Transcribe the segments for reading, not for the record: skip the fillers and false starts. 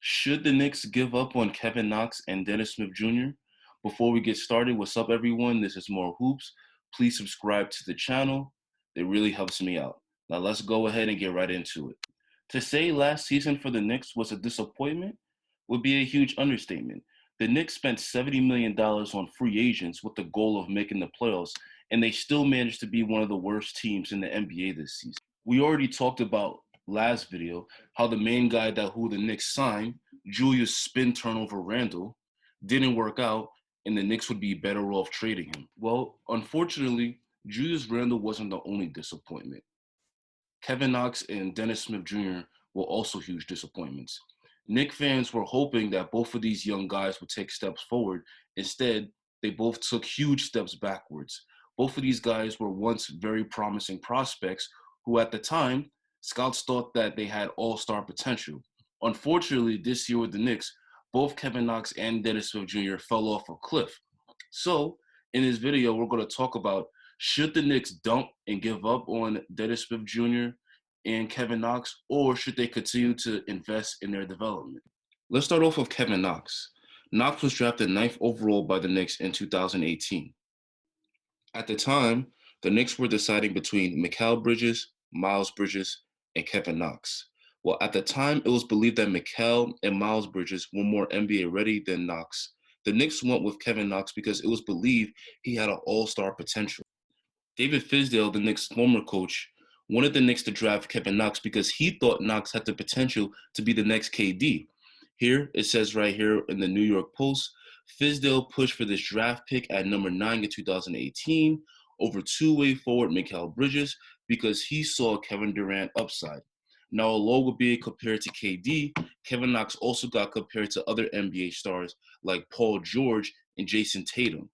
Should the Knicks give up on Kevin Knox and Dennis Smith Jr.? Before we get started, what's up, everyone? This is More Hoops. Please subscribe to the channel. It really helps me out. Now, let's go ahead and get right into it. To say last season for the Knicks was a disappointment would be a huge understatement. The Knicks spent $70 million on free agents with the goal of making the playoffs, and they still managed to be one of the worst teams in the NBA this season. We already talked about last video how the main guy that who the Knicks signed, Julius Spin Turnover Randle, didn't work out, and the Knicks would be better off trading him. Well, unfortunately, Julius Randle wasn't the only disappointment. Kevin Knox and Dennis Smith Jr. were also huge disappointments. Knicks fans were hoping that both of these young guys would take steps forward. Instead, they both took huge steps backwards. Both of these guys were once very promising prospects who, at the time, scouts thought that they had all-star potential. Unfortunately, this year with the Knicks, both Kevin Knox and Dennis Smith Jr. fell off a cliff. So, in this video, we're going to talk about should the Knicks dump and give up on Dennis Smith Jr. and Kevin Knox, or should they continue to invest in their development? Let's start off with Kevin Knox. Knox was drafted 9th overall by the Knicks in 2018. At the time, the Knicks were deciding between Mikal Bridges, Miles Bridges, and Kevin Knox. Well, at the time, it was believed that Mikal and Miles Bridges were more NBA ready than Knox. The Knicks went with Kevin Knox because it was believed he had an all-star potential. David Fizdale, the Knicks' former coach, wanted the Knicks to draft Kevin Knox because he thought Knox had the potential to be the next KD. Here, it says right here in the New York Post, Fizdale pushed for this draft pick at number 9 in 2018 over two-way forward Mikal Bridges because he saw Kevin Durant upside. Now, although being compared to KD, Kevin Knox also got compared to other NBA stars like Paul George and Jason Tatum.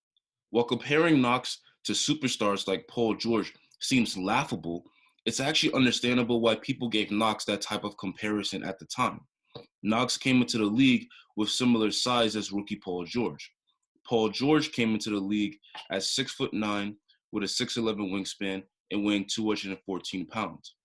While comparing Knox to superstars like Paul George seems laughable, it's actually understandable why people gave Knox that type of comparison at the time. Knox came into the league with similar size as rookie Paul George. Paul George came into the league at 6'9" with a 6'11" wingspan and weighing 214 pounds.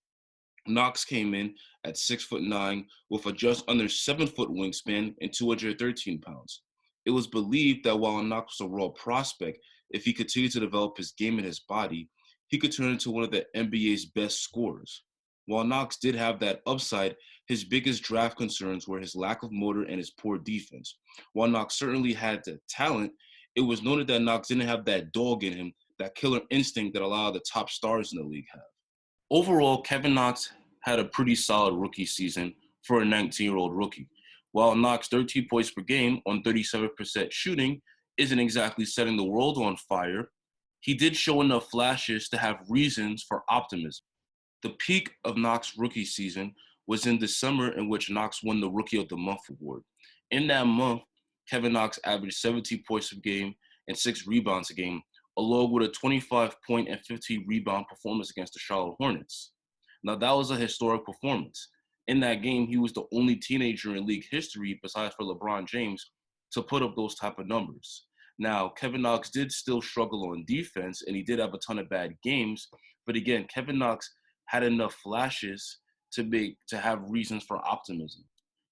Knox came in at 6'9" with a just under 7-foot wingspan and 213 pounds. It was believed that while Knox was a raw prospect, if he continued to develop his game and his body, he could turn into one of the NBA's best scorers. While Knox did have that upside, his biggest draft concerns were his lack of motor and his poor defense. While Knox certainly had the talent, it was noted that Knox didn't have that dog in him, that killer instinct that a lot of the top stars in the league have. Overall, Kevin Knox had a pretty solid rookie season for a 19-year-old rookie. While Knox 13 points per game on 37% shooting isn't exactly setting the world on fire, he did show enough flashes to have reasons for optimism. The peak of Knox's rookie season was in December, in which Knox won the Rookie of the Month award. In that month, Kevin Knox averaged 17 points a game and 6 rebounds a game, along with a 25-point and 15-rebound performance against the Charlotte Hornets. Now, that was a historic performance. In that game, he was the only teenager in league history, besides for LeBron James, to put up those type of numbers. Now, Kevin Knox did still struggle on defense, and he did have a ton of bad games. But again, Kevin Knox had enough flashes to have reasons for optimism.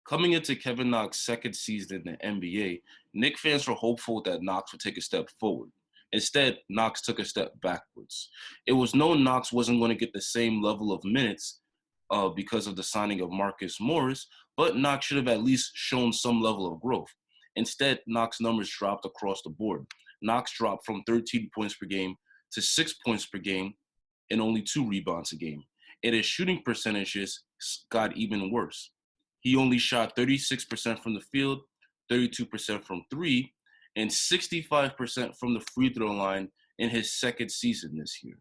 Coming into Kevin Knox's second season in the NBA, Knicks fans were hopeful that Knox would take a step forward. Instead, Knox took a step backwards. It was known Knox wasn't going to get the same level of minutes because of the signing of Marcus Morris, but Knox should have at least shown some level of growth. Instead, Knox's numbers dropped across the board. Knox dropped from 13 points per game to 6 points per game and only 2 rebounds a game. And his shooting percentages got even worse. He only shot 36% from the field, 32% from 3, and 65% from the free throw line in his second season this year.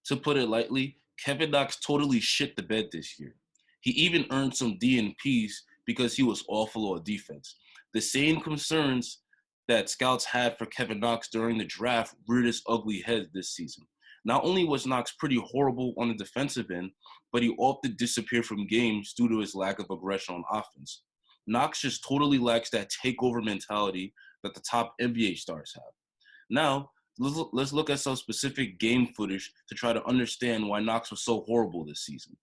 To put it lightly, Kevin Knox totally shit the bed this year. He even earned some DNPs because he was awful on defense. The same concerns that scouts had for Kevin Knox during the draft reared its ugly head this season. Not only was Knox pretty horrible on the defensive end, but he often disappeared from games due to his lack of aggression on offense. Knox just totally lacks that takeover mentality that the top NBA stars have. Now, let's look at some specific game footage to try to understand why Knox was so horrible this season.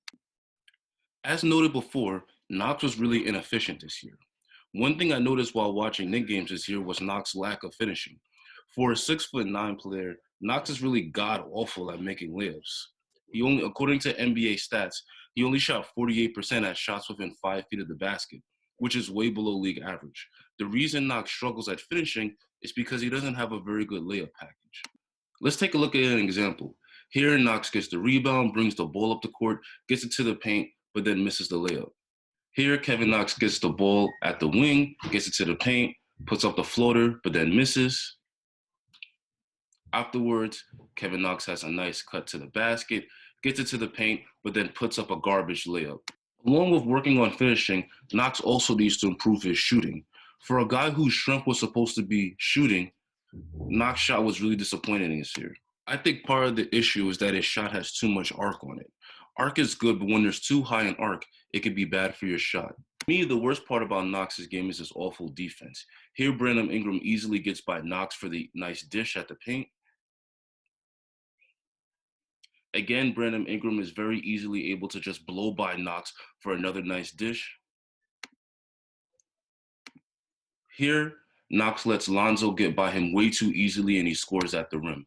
As noted before, Knox was really inefficient this year. One thing I noticed while watching Knicks games this year was Knox's lack of finishing. For a 6'9" player, Knox is really god awful at making layups. According to NBA stats, he only shot 48% at shots within 5 feet of the basket, which is way below league average. The reason Knox struggles at finishing is because he doesn't have a very good layup package. Let's take a look at an example. Here, Knox gets the rebound, brings the ball up the court, gets it to the paint, but then misses the layup. Here, Kevin Knox gets the ball at the wing, gets it to the paint, puts up the floater, but then misses. Afterwards, Kevin Knox has a nice cut to the basket, gets it to the paint, but then puts up a garbage layup. Along with working on finishing, Knox also needs to improve his shooting. For a guy whose strength was supposed to be shooting, Knox's shot was really disappointing this year. I think part of the issue is that his shot has too much arc on it. Arc is good, but when there's too high an arc, it can be bad for your shot. To me, the worst part about Knox's game is his awful defense. Here, Brandon Ingram easily gets by Knox for the nice dish at the paint. Again, Brandon Ingram is very easily able to just blow by Knox for another nice dish. Here, Knox lets Lonzo get by him way too easily and he scores at the rim.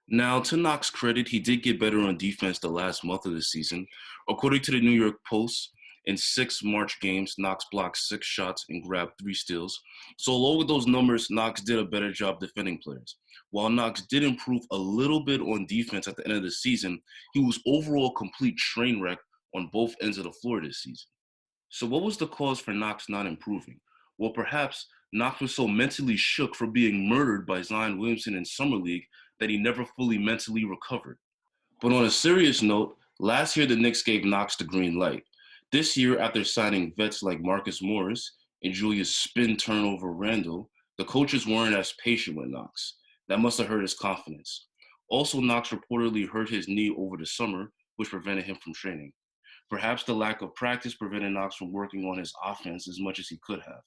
Now, to Knox's credit, he did get better on defense the last month of the season. According to the New York Post, in 6 March games, Knox blocked 6 shots and grabbed 3 steals. So along with those numbers, Knox did a better job defending players. While Knox did improve a little bit on defense at the end of the season, he was overall a complete train wreck on both ends of the floor this season. So what was the cause for Knox not improving? Well, perhaps Knox was so mentally shook for being murdered by Zion Williamson in Summer League that he never fully mentally recovered. But on a serious note, last year the Knicks gave Knox the green light. This year, after signing vets like Marcus Morris and Julius Spin Turnover Randle, the coaches weren't as patient with Knox. That must have hurt his confidence. Also, Knox reportedly hurt his knee over the summer, which prevented him from training. Perhaps the lack of practice prevented Knox from working on his offense as much as he could have.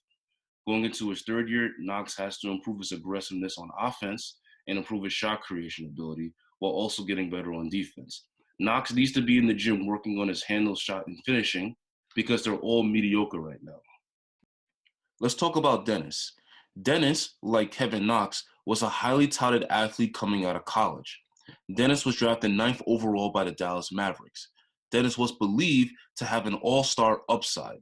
Going into his third year, Knox has to improve his aggressiveness on offense and improve his shot creation ability while also getting better on defense. Knox needs to be in the gym working on his handle, shot, and finishing because they're all mediocre right now. Let's talk about Dennis. Dennis, like Kevin Knox, was a highly touted athlete coming out of college. Dennis was drafted 9th overall by the Dallas Mavericks. Dennis was believed to have an all-star upside.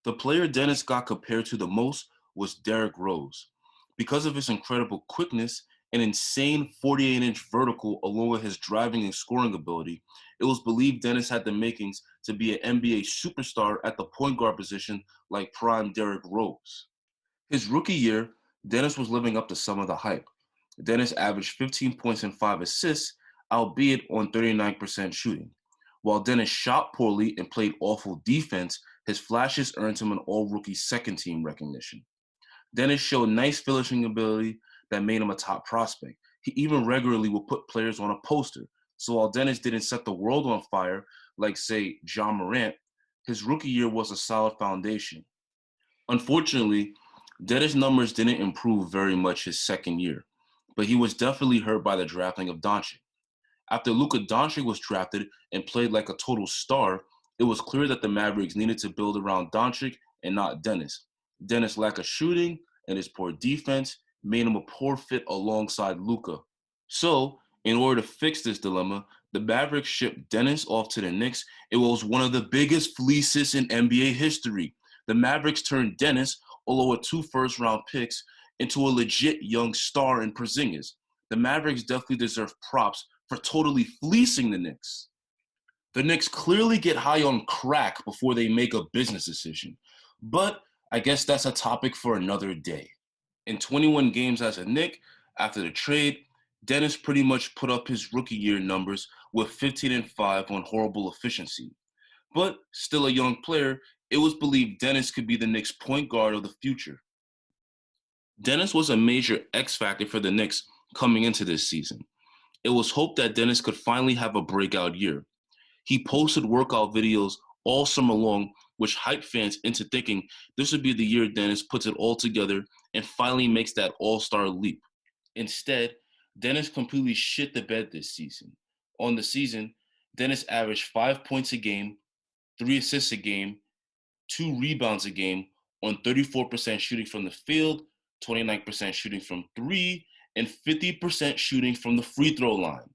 The player Dennis got compared to the most was Derrick Rose. Because of his incredible quickness and insane 48-inch vertical along with his driving and scoring ability, it was believed Dennis had the makings to be an NBA superstar at the point guard position like prime Derrick Rose. His rookie year, Dennis was living up to some of the hype. Dennis averaged 15 points and 5 assists, albeit on 39% shooting. While Dennis shot poorly and played awful defense, his flashes earned him an all-rookie second-team recognition. Dennis showed nice finishing ability that made him a top prospect. He even regularly would put players on a poster. So while Dennis didn't set the world on fire, like, say, John Morant, his rookie year was a solid foundation. Unfortunately, Dennis' numbers didn't improve very much his second year, but he was definitely hurt by the drafting of Doncic. After Luka Doncic was drafted and played like a total star, it was clear that the Mavericks needed to build around Doncic and not Dennis. Dennis' lack of shooting and his poor defense made him a poor fit alongside Luka. So, in order to fix this dilemma, the Mavericks shipped Dennis off to the Knicks. It was one of the biggest fleeces in NBA history. The Mavericks turned Dennis, along with 2 first-round picks, into a legit young star in Porzingis. The Mavericks definitely deserve props for totally fleecing the Knicks. The Knicks clearly get high on crack before they make a business decision. But I guess that's a topic for another day. In 21 games as a Knick, after the trade, Dennis pretty much put up his rookie year numbers with 15 and 5 on horrible efficiency. But still a young player, it was believed Dennis could be the Knicks' point guard of the future. Dennis was a major X factor for the Knicks coming into this season. It was hoped that Dennis could finally have a breakout year. He posted workout videos all summer long, which hyped fans into thinking this would be the year Dennis puts it all together and finally makes that all-star leap. Instead, Dennis completely shit the bed this season. On the season, Dennis averaged 5 points a game, 3 assists a game, 2 rebounds a game on 34% shooting from the field, 29% shooting from three, and 50% shooting from the free throw line.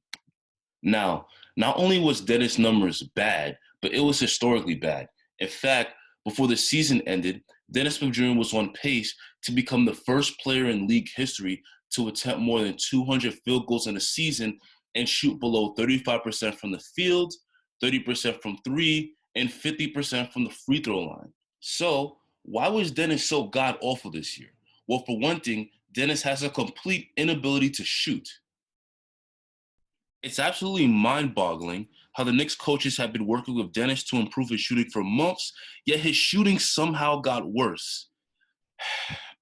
Now, not only was Dennis' numbers bad, but it was historically bad. In fact, before the season ended, Dennis Smith Jr. was on pace to become the first player in league history to attempt more than 200 field goals in a season and shoot below 35% from the field, 30% from three, and 50% from the free throw line. So, why was Dennis so god awful this year? Well, for one thing, Dennis has a complete inability to shoot. It's absolutely mind-boggling how the Knicks coaches have been working with Dennis to improve his shooting for months, yet his shooting somehow got worse.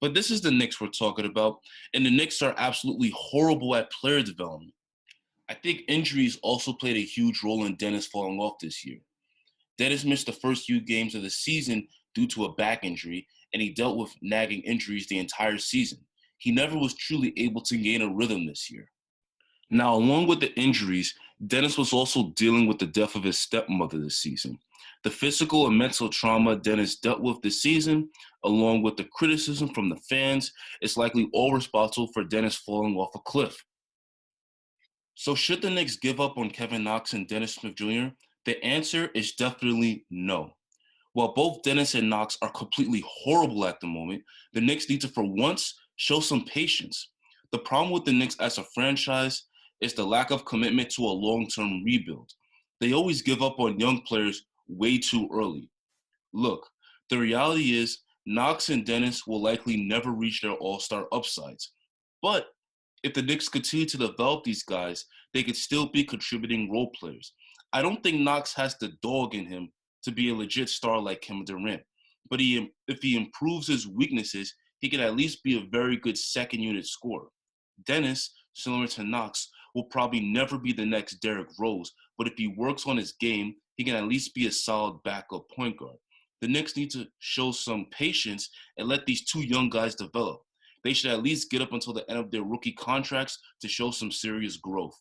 But this is the Knicks we're talking about, and the Knicks are absolutely horrible at player development. I think injuries also played a huge role in Dennis falling off this year. Dennis missed the first few games of the season due to a back injury, and he dealt with nagging injuries the entire season. He never was truly able to gain a rhythm this year. Now, along with the injuries, Dennis was also dealing with the death of his stepmother this season. The physical and mental trauma Dennis dealt with this season, along with the criticism from the fans, is likely all responsible for Dennis falling off a cliff. So, should the Knicks give up on Kevin Knox and Dennis Smith Jr.? The answer is definitely no. While both Dennis and Knox are completely horrible at the moment, the Knicks need to, for once, show some patience. The problem with the Knicks as a franchise is the lack of commitment to a long-term rebuild. They always give up on young players way too early. Look, the reality is Knox and Dennis will likely never reach their all-star upsides. But if the Knicks continue to develop these guys, they could still be contributing role players. I don't think Knox has the dog in him to be a legit star like Kevin Durant. But if he improves his weaknesses, he can at least be a very good second unit scorer. Dennis, similar to Knox, will probably never be the next Derrick Rose, but if he works on his game, he can at least be a solid backup point guard. The Knicks need to show some patience and let these two young guys develop. They should at least get up until the end of their rookie contracts to show some serious growth.